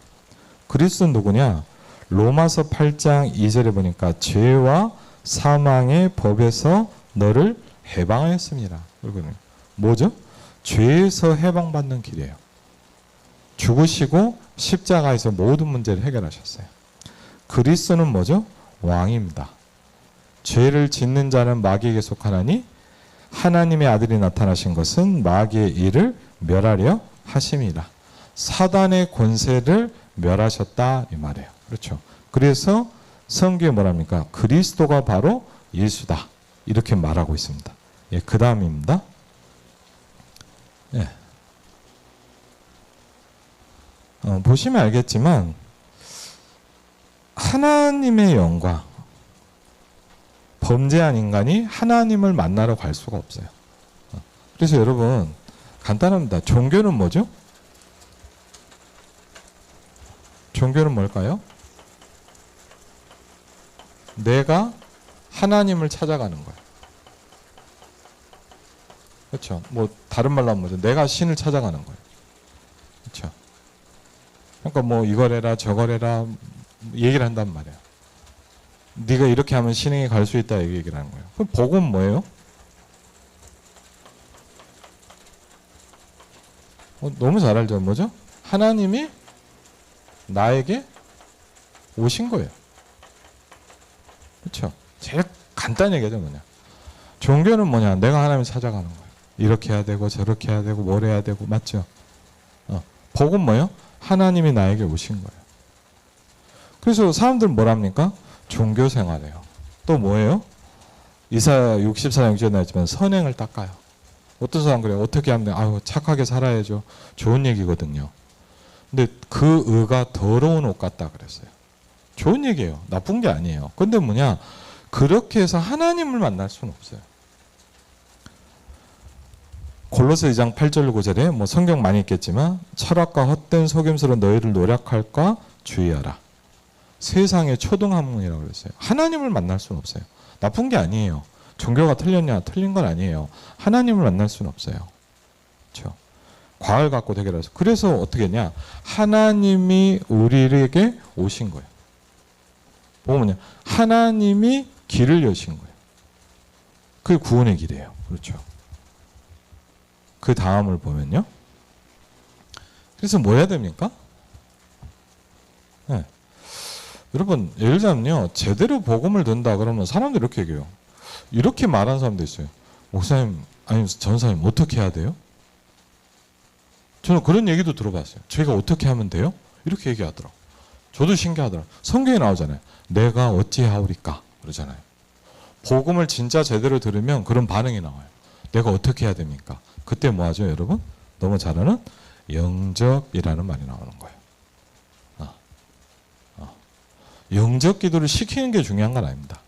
그리스도는 누구냐? 로마서 8장 2절에 보니까 죄와 사망의 법에서 너를 해방하였습니다. 그러거든요. 뭐죠? 죄에서 해방받는 길이에요. 죽으시고 십자가에서 모든 문제를 해결하셨어요. 그리스도는 뭐죠? 왕입니다. 죄를 짓는 자는 마귀에게 속하나니 하나님의 아들이 나타나신 것은 마귀의 일을 멸하려 하심이라. 사단의 권세를 멸하셨다 이 말이에요. 그렇죠. 그래서 성경에 뭐랍니까? 그리스도가 바로 예수다 이렇게 말하고 있습니다. 예, 그 다음입니다. 예. 보시면 알겠지만 하나님의 영광, 범죄한 인간이 하나님을 만나러 갈 수가 없어요. 그래서 여러분 간단합니다. 종교는 뭐죠? 종교는 뭘까요? 내가 하나님을 찾아가는 거예요. 그렇죠. 뭐 다른 말로 하면 뭐죠? 내가 신을 찾아가는 거예요. 그렇죠. 그러니까 뭐 이걸 해라 저걸 해라 얘기를 한단 말이에요. 네가 이렇게 하면 신에게 갈 수 있다 얘기를 하는 거예요. 그럼 복음은 뭐예요? 너무 잘 알죠. 뭐죠? 하나님이 나에게 오신 거예요. 그렇죠? 제일 간단히 얘기하죠. 뭐냐? 종교는 뭐냐? 내가 하나님을 찾아가는 거예요. 이렇게 해야 되고 저렇게 해야 되고 뭘 해야 되고 맞죠? 복음 뭐예요? 하나님이 나에게 오신 거예요. 그래서 사람들은 뭐랍니까? 종교 생활해요. 또 뭐예요? 이사야 64장 6절에 나왔지만 선행을 닦아요. 어떤 사람 그래요? 어떻게 하면 아유 착하게 살아야죠. 좋은 얘기거든요. 근데 그 의가 더러운 옷 같다 그랬어요. 좋은 얘기예요. 나쁜 게 아니에요. 근데 뭐냐? 그렇게 해서 하나님을 만날 수는 없어요. 골로새 2장 8절 9절에 뭐 성경 많이 있겠지만 철학과 헛된 속임수로 너희를 노력할까 주의하라. 세상의 초등학문이라고 그랬어요. 하나님을 만날 수는 없어요. 나쁜 게 아니에요. 종교가 틀렸냐? 틀린 건 아니에요. 하나님을 만날 수는 없어요. 그렇죠? 과을 갖고 해결해서. 그래서 어떻게 했냐? 하나님이 우리에게 오신 거예요. 보면요. 하나님이 길을 여신 거예요. 그게 구원의 길이에요. 그렇죠? 그 다음을 보면요. 그래서 뭐 해야 됩니까? 네. 여러분 예를 들면요. 제대로 복음을 듣는다 그러면 사람들이 이렇게 얘기해요. 이렇게 말하는 사람도 있어요. 목사님 아니 전사님 어떻게 해야 돼요? 저는 그런 얘기도 들어봤어요. 저희가 어떻게 하면 돼요? 이렇게 얘기하더라고요. 저도 신기하더라고요. 성경에 나오잖아요. 내가 어찌하오리까 그러잖아요. 복음을 진짜 제대로 들으면 그런 반응이 나와요. 내가 어떻게 해야 됩니까? 그때 뭐 하죠 여러분? 너무 잘 아는 영접이라는 말이 나오는 거예요. 영접 기도를 시키는 게 중요한 건 아닙니다.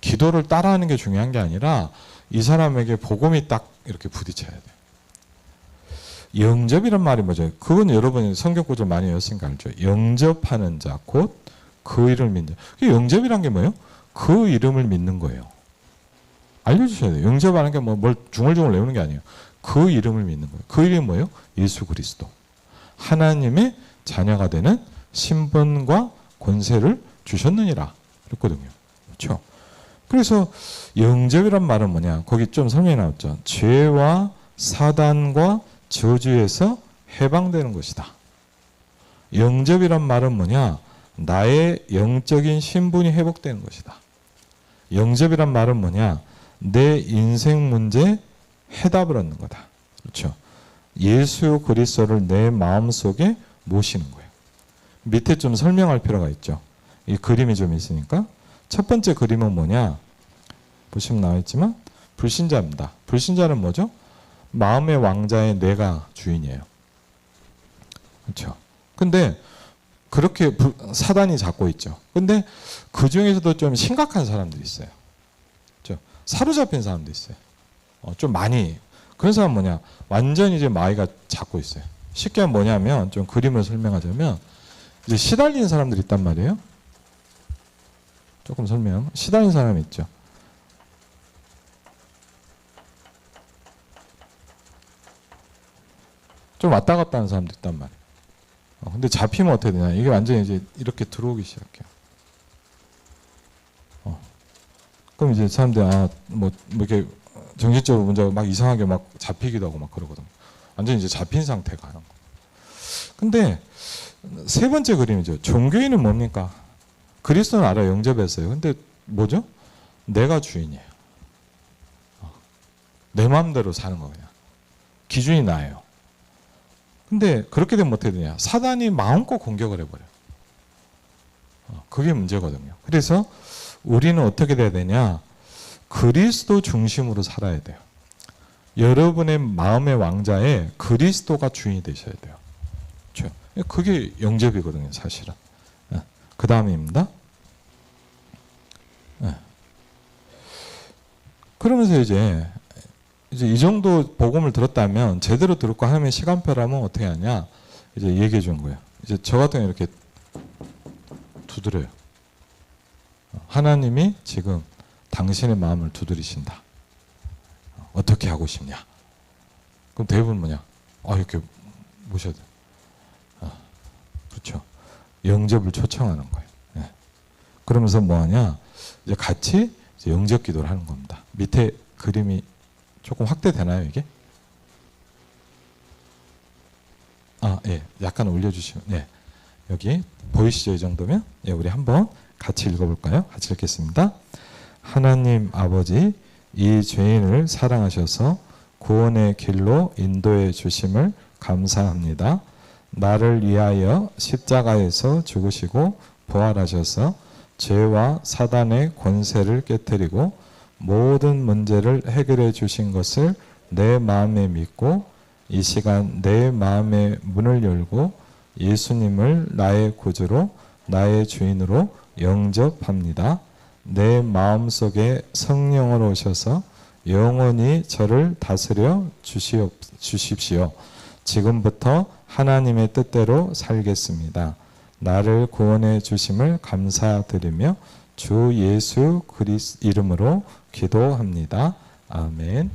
기도를 따라하는 게 중요한 게 아니라 이 사람에게 복음이 딱 이렇게 부딪혀야 돼요. 영접이란 말이 뭐죠? 그건 여러분이 성경 구절 많이 읽었으니까 알죠. 영접하는 자, 곧 그 이름을 믿는 자. 영접이란 게 뭐예요? 그 이름을 믿는 거예요. 알려주셔야 돼요. 영접하는 게 뭘 중얼중얼 외우는 게 아니에요. 그 이름을 믿는 거예요. 그 이름이 뭐예요? 예수 그리스도. 하나님의 자녀가 되는 신분과 권세를 주셨느니라 그랬거든요. 그렇죠? 그래서 영접이란 말은 뭐냐? 거기 좀 설명이 나왔죠. 죄와 사단과 저주에서 해방되는 것이다. 영접이란 말은 뭐냐? 나의 영적인 신분이 회복되는 것이다. 영접이란 말은 뭐냐? 내 인생 문제 해답을 얻는 거다. 그렇죠? 예수 그리스도를 내 마음속에 모시는 거예요. 밑에 좀 설명할 필요가 있죠. 이 그림이 좀 있으니까. 첫 번째 그림은 뭐냐? 보시면 나와 있지만 불신자입니다. 불신자는 뭐죠? 마음의 왕자의 내가 주인이에요. 그렇죠? 근데 그렇게 사단이 잡고 있죠. 근데 그 중에서도 좀 심각한 사람들이 있어요. 그렇죠? 사로잡힌 사람도 있어요. 좀 많이. 그런 사람은 뭐냐? 완전히 이제 마귀가 잡고 있어요. 쉽게 하면 뭐냐면 좀 그림을 설명하자면 이제 시달리는 사람들이 있단 말이에요. 조금 설명. 시달리는 사람이 있죠. 좀 왔다 갔다 하는 사람도 있단 말이에요. 근데 잡히면 어떻게 되냐? 이게 완전히 이제 이렇게 들어오기 시작해요. 그럼 이제 사람들이 뭐 이렇게 정신적으로 문제가 막 이상하게 막 잡히기도 하고 막 그러거든요. 완전히 이제 잡힌 상태가 하는 거. 근데 세 번째 그림이죠. 종교인은 뭡니까? 그리스도는 알아요. 영접했어요. 근데 뭐죠? 내가 주인이에요. 내 마음대로 사는 거 그냥. 기준이 나예요. 근데 그렇게 되면 어떻게 되냐? 사단이 마음껏 공격을 해버려요. 그게 문제거든요. 그래서 우리는 어떻게 돼야 되냐? 그리스도 중심으로 살아야 돼요. 여러분의 마음의 왕자에 그리스도가 주인이 되셔야 돼요. 그렇죠? 그게 영접이거든요, 사실은. 그 다음입니다. 그러면서 이제 이 정도 복음을 들었다면 제대로 들었고 하나님의 시간표라면 어떻게 하냐? 이제 얘기해 준 거예요. 이제 저 같은 경우 이렇게 두드려요. 하나님이 지금 당신의 마음을 두드리신다. 어떻게 하고 싶냐? 그럼 대부분 뭐냐? 이렇게 모셔야 돼. 그렇죠. 영접을 초청하는 거예요. 그러면서 뭐 하냐? 이제 같이 이제 영접 기도를 하는 겁니다. 밑에 그림이 조금 확대되나요, 이게? 예. 약간 올려주시면, 예. 여기 보이시죠? 이 정도면? 예, 우리 한번 같이 읽어볼까요? 같이 읽겠습니다. 하나님 아버지, 이 죄인을 사랑하셔서 구원의 길로 인도해 주심을 감사합니다. 나를 위하여 십자가에서 죽으시고 부활하셔서 죄와 사단의 권세를 깨뜨리고 모든 문제를 해결해 주신 것을 내 마음에 믿고 이 시간 내 마음의 문을 열고 예수님을 나의 구주로 나의 주인으로 영접합니다. 내 마음속에 성령으로 오셔서 영원히 저를 다스려 주십시오. 지금부터 하나님의 뜻대로 살겠습니다. 나를 구원해 주심을 감사드리며 주 예수 그리스도 이름으로 기도합니다. 아멘.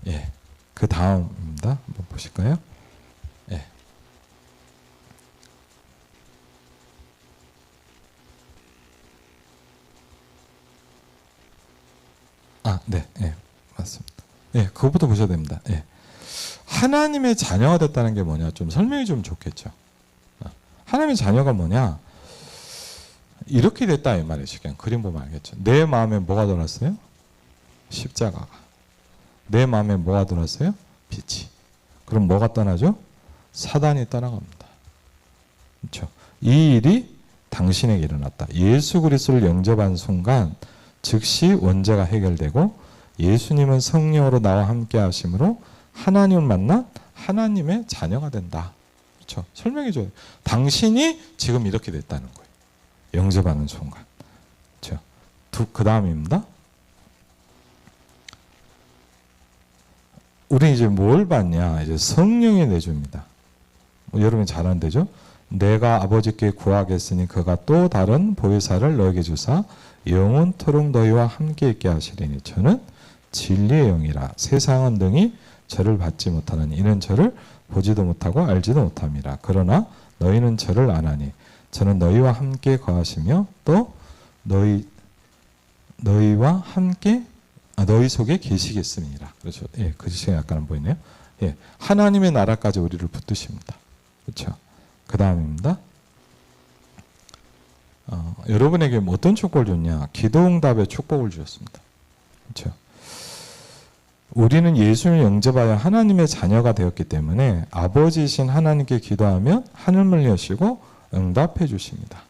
예. 그 다음입니다. 한번 보실까요? 예. 네. 예. 맞습니다. 예. 그것부터 보셔야 됩니다. 예. 하나님의 자녀가 됐다는 게 뭐냐? 좀 설명이 좀 좋겠죠. 하나님의 자녀가 뭐냐? 이렇게 됐다 이 말이죠. 그냥 그림 보면 알겠죠. 내 마음에 뭐가 들어왔어요? 십자가가. 내 마음에 뭐가 들어왔어요? 빛이. 그럼 뭐가 떠나죠? 사단이 떠나갑니다. 그렇죠. 이 일이 당신에게 일어났다. 예수 그리스도를 영접한 순간 즉시 원죄가 해결되고 예수님은 성령으로 나와 함께 하심으로 하나님을 만나 하나님의 자녀가 된다. 그렇죠. 설명해줘요. 당신이 지금 이렇게 됐다는 거예요. 영접하는 순간. 그렇죠. 그 다음입니다. 우리 이제 뭘 받냐? 이제 성령이 내줍니다. 여러분 잘 아는데죠? 내가 아버지께 구하겠으니 그가 또 다른 보혜사를 너에게 주사 영원토록 너희와 함께 있게 하시리니 저는 진리의 영이라 세상은 등이 저를 받지 못하느니 이는 저를 보지도 못하고 알지도 못함이라. 그러나 너희는 저를 아나니 저는 너희와 함께 거하시며 또 너희와 함께 너희 속에 계시겠습니다. 그렇죠. 예, 그 시간에 약간 안 보이네요. 예, 하나님의 나라까지 우리를 붙드십니다. 그렇죠. 그 다음입니다. 여러분에게 어떤 축복을 줬냐? 기도응답의 축복을 주셨습니다. 그렇죠. 우리는 예수를 영접하여 하나님의 자녀가 되었기 때문에 아버지이신 하나님께 기도하면 하늘문을 여시고 응답해 주십니다.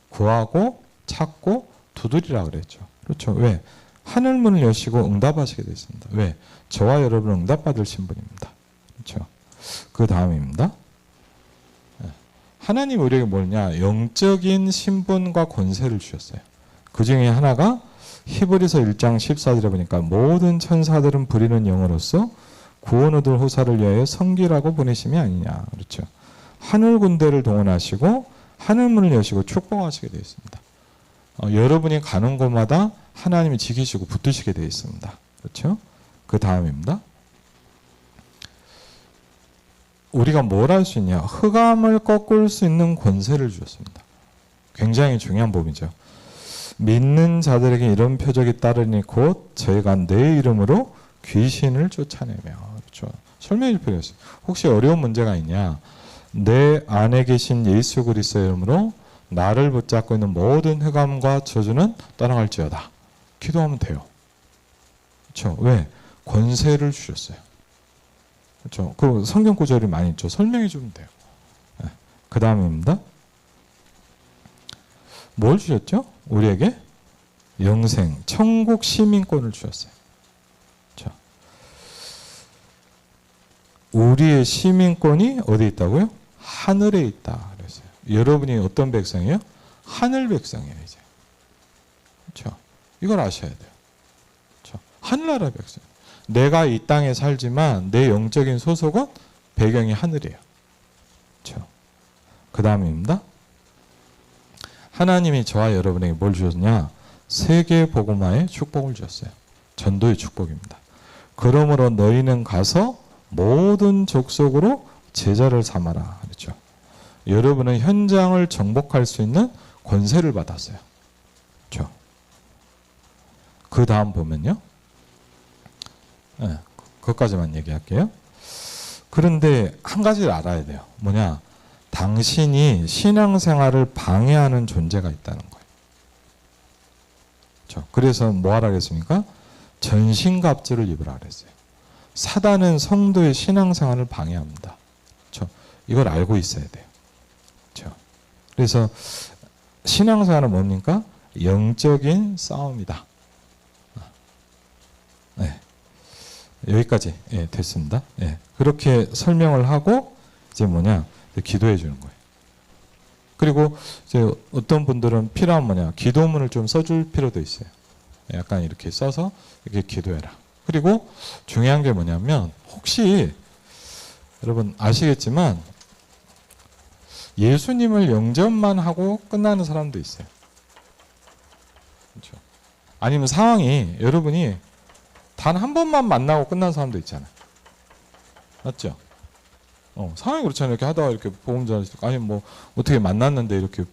구하고 찾고 두드리라 그랬죠. 그렇죠. 왜? 하늘문을 여시고 응답하시게 되어 있습니다. 왜? 저와 여러분은 응답받을 신분입니다. 그렇죠. 그 다음입니다. 하나님 우리에게 뭐냐? 영적인 신분과 권세를 주셨어요. 그 중에 하나가 히브리서 1장 14절에 보니까 모든 천사들은 부리는 영으로서 구원 얻을 후사를 위하여 섬기라고 보내심이 아니냐. 그렇죠. 하늘 군대를 동원하시고 하늘문을 여시고 축복하시게 되어 있습니다. 여러분이 가는 곳마다 하나님이 지키시고 붙드시게 되어 있습니다. 그렇죠. 그 다음입니다. 우리가 뭘 할 수 있냐? 흑암을 꺾을 수 있는 권세를 주셨습니다. 굉장히 중요한 부분이죠. 믿는 자들에게 이런 표적이 따르니 곧 저희가 내 이름으로 귀신을 쫓아내며. 그렇죠. 설명해 줄 필요가 있어요. 혹시 어려운 문제가 있냐? 내 안에 계신 예수 그리스도의 이름으로 나를 붙잡고 있는 모든 흑암과 저주는 떠나갈지어다. 기도하면 돼요. 그렇죠. 왜? 권세를 주셨어요. 그렇죠. 그 성경 구절이 많이 있죠. 설명해 주면 돼요. 네. 그 다음입니다. 뭘 주셨죠? 우리에게 영생, 천국 시민권을 주셨어요. 자, 우리의 시민권이 어디 있다고요? 하늘에 있다 그랬어요. 여러분이 어떤 백성이에요? 하늘 백성이에요. 이제. 그렇죠? 이걸 아셔야 돼요. 그렇죠? 하늘나라 백성. 내가 이 땅에 살지만 내 영적인 소속은 배경이 하늘이에요. 그렇죠? 그 다음입니다. 하나님이 저와 여러분에게 뭘 주셨냐? 세계 복음화의 축복을 주셨어요. 전도의 축복입니다. 그러므로 너희는 가서 모든 족속으로 제자를 삼아라. 그렇죠. 여러분은 현장을 정복할 수 있는 권세를 받았어요. 그렇죠. 그 다음 보면요. 네, 그것까지만 얘기할게요. 그런데 한 가지를 알아야 돼요. 뭐냐? 당신이 신앙생활을 방해하는 존재가 있다는 거예요. 그렇죠? 그래서 뭐 하라 그랬습니까? 전신갑주를 입으라 그랬어요. 사단은 성도의 신앙생활을 방해합니다. 그렇죠? 이걸 알고 있어야 돼요. 그렇죠? 그래서 신앙생활은 뭡니까? 영적인 싸움이다. 네. 여기까지 됐습니다. 그렇게 설명을 하고 이제 뭐냐? 기도해 주는 거예요. 그리고 이제 어떤 분들은 필요한 뭐냐? 기도문을 좀 써줄 필요도 있어요. 약간 이렇게 써서 이렇게 기도해라. 그리고 중요한 게 뭐냐면 혹시 여러분 아시겠지만 예수님을 영접만 하고 끝나는 사람도 있어요. 그렇죠? 아니면 상황이 여러분이 단 한 번만 만나고 끝난 사람도 있잖아요. 맞죠? 상황이 그렇잖아요. 이렇게 하다가 이렇게 보험자 아니 뭐 어떻게 만났는데 이렇게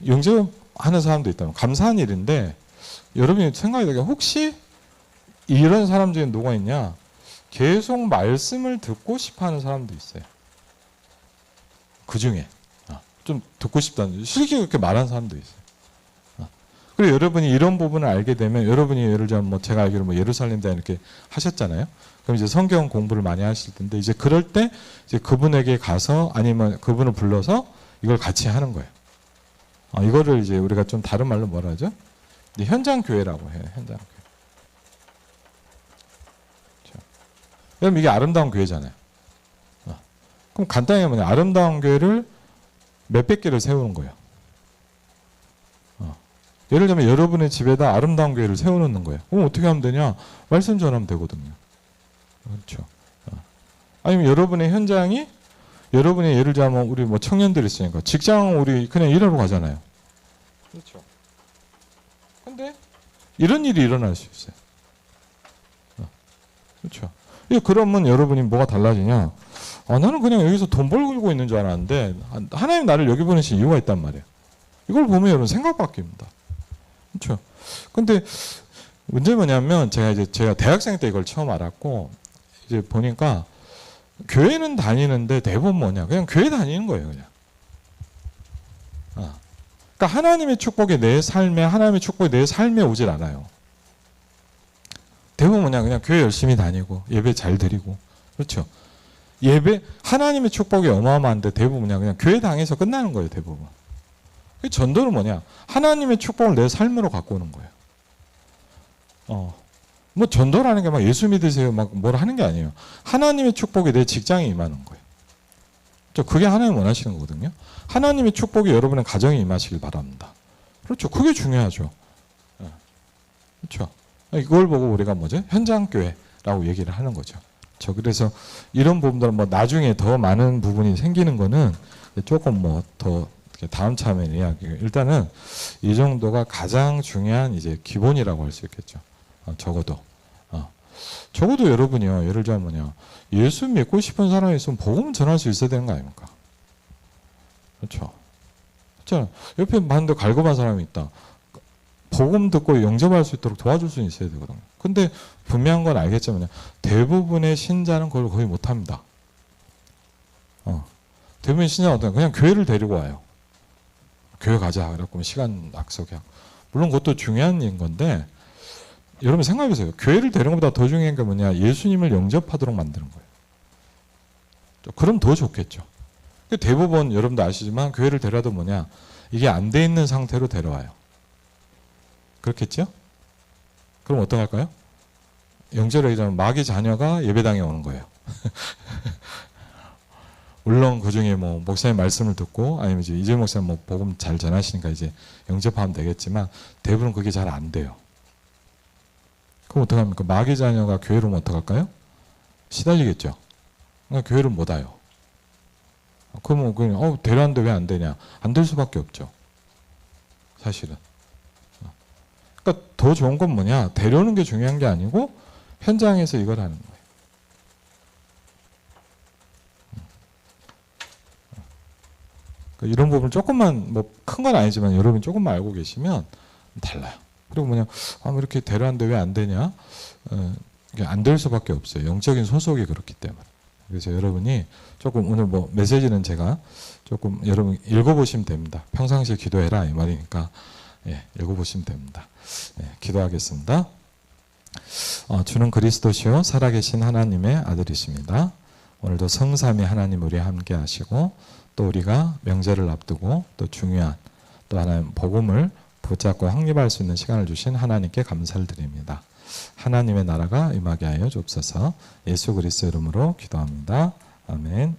영접하는 사람도 있다면 감사한 일인데 여러분이 생각이 되게 혹시 이런 사람 중에 누가 있냐? 계속 말씀을 듣고 싶어하는 사람도 있어요. 그 중에 좀 듣고 싶다는 실제 그렇게 말하는 사람도 있어요. 그리고 여러분이 이런 부분을 알게 되면 여러분이 예를 들면 뭐 제가 알기로 뭐 예루살렘 대학 이렇게 하셨잖아요. 그럼 이제 성경 공부를 많이 하실 텐데 이제 그럴 때 이제 그분에게 가서 아니면 그분을 불러서 이걸 같이 하는 거예요. 이거를 이제 우리가 좀 다른 말로 뭐라 하죠? 현장 교회라고 해요. 현장 교회. 그렇죠? 그럼 이게 아름다운 교회잖아요. 그럼 간단히 뭐냐? 아름다운 교회를 몇백 개를 세우는 거예요. 예를 들면 여러분의 집에다 아름다운 교회를 세워놓는 거예요. 그럼 어떻게 하면 되냐? 말씀 전하면 되거든요. 그렇죠. 아니면 여러분의 현장이 여러분의 예를 들면 우리 뭐 청년들 있으니까 직장 우리 그냥 일하러 가잖아요. 그렇죠. 근데 이런 일이 일어날 수 있어요. 그렇죠. 그러면 여러분이 뭐가 달라지냐? 나는 그냥 여기서 돈 벌고 있는 줄 알았는데 하나님 나를 여기 보내신 이유가 있단 말이에요. 이걸 보면 여러분 생각 바뀝니다. 그렇죠. 근데 문제는 뭐냐면 제가 대학생 때 이걸 처음 알았고 이제 보니까 교회는 다니는데 대부분 뭐냐? 그냥 교회 다니는 거예요, 그냥. 그러니까 하나님의 축복이 내 삶에 하나님의 축복이 내 삶에 오질 않아요. 대부분 뭐냐? 그냥 교회 열심히 다니고 예배 잘 드리고 그렇죠. 예배 하나님의 축복이 어마어마한데 대부분 뭐냐? 그냥 교회 당에서 끝나는 거예요, 대부분. 전도는 뭐냐? 하나님의 축복을 내 삶으로 갖고 오는 거예요. 뭐 전도라는 게 막 예수 믿으세요, 막 뭘 하는 게 아니에요. 하나님의 축복이 내 직장에 임하는 거예요. 그게 하나님 원하시는 거거든요. 하나님의 축복이 여러분의 가정에 임하시길 바랍니다. 그렇죠. 그게 중요하죠. 그렇죠. 이걸 보고 우리가 뭐죠? 현장 교회라고 얘기를 하는 거죠. 그래서 이런 부분들은 뭐 나중에 더 많은 부분이 생기는 거는 조금 뭐 더 다음 차면 이야기. 일단은 이 정도가 가장 중요한 이제 기본이라고 할 수 있겠죠. 적어도. 적어도 여러분이요, 예를 들면 뭐냐, 예수 믿고 싶은 사람이 있으면 복음은 전할 수 있어야 되는 거 아닙니까? 그렇죠? 그렇죠? 옆에 봤는데 갈급한 사람이 있다. 복음 듣고 영접할 수 있도록 도와줄 수 있어야 되거든요. 근데 분명한 건 알겠지만 대부분의 신자는 그걸 거의 못합니다. 대부분의 신자는 어떤 그냥 교회를 데리고 와요. 교회 가자. 그래갖고 시간 약속하고. 물론 그것도 중요한 일인 건데 여러분 생각해보세요. 교회를 데리는 것보다 더 중요한 게 뭐냐, 예수님을 영접하도록 만드는 거예요. 그럼 더 좋겠죠. 대부분 여러분도 아시지만 교회를 데려도 뭐냐, 이게 안 돼 있는 상태로 데려와요. 그렇겠죠? 그럼 어떡할까요? 영적으로 얘기하면 마귀 자녀가 예배당에 오는 거예요. 물론 그 중에 뭐 목사님 말씀을 듣고 아니면 이제 이재 목사님 뭐 복음 잘 전하시니까 이제 영접하면 되겠지만 대부분 그게 잘 안 돼요. 그럼 어떡합니까? 마귀 자녀가 교회로 오면 어떡할까요? 시달리겠죠. 그러니까 교회를 못 와요. 그러면 그냥 데려왔는데 왜 안 되냐? 안 될 수밖에 없죠. 사실은. 그러니까 더 좋은 건 뭐냐? 데려오는 게 중요한 게 아니고 현장에서 이걸 하는 거예요. 그러니까 이런 부분 조금만 뭐 큰 건 아니지만 여러분 조금만 알고 계시면 달라요. 그리고 뭐냐? 이렇게 데려왔는데 왜 안 되냐? 이게 안 될 수밖에 없어요. 영적인 소속이 그렇기 때문에. 그래서 여러분이 조금 오늘 뭐 메시지는 제가 조금 여러분 읽어보시면 됩니다. 평상시에 기도해라 이 말이니까 읽어보시면 됩니다. 기도하겠습니다. 주는 그리스도시요 살아계신 하나님의 아들이십니다. 오늘도 성삼위 하나님 우리 함께 하시고 또 우리가 명절을 앞두고 또 중요한 또 하나님 복음을 붙잡고 확립할 수 있는 시간을 주신 하나님께 감사를 드립니다. 하나님의 나라가 임하게 하여 주옵소서. 예수 그리스도 이름으로 기도합니다. 아멘.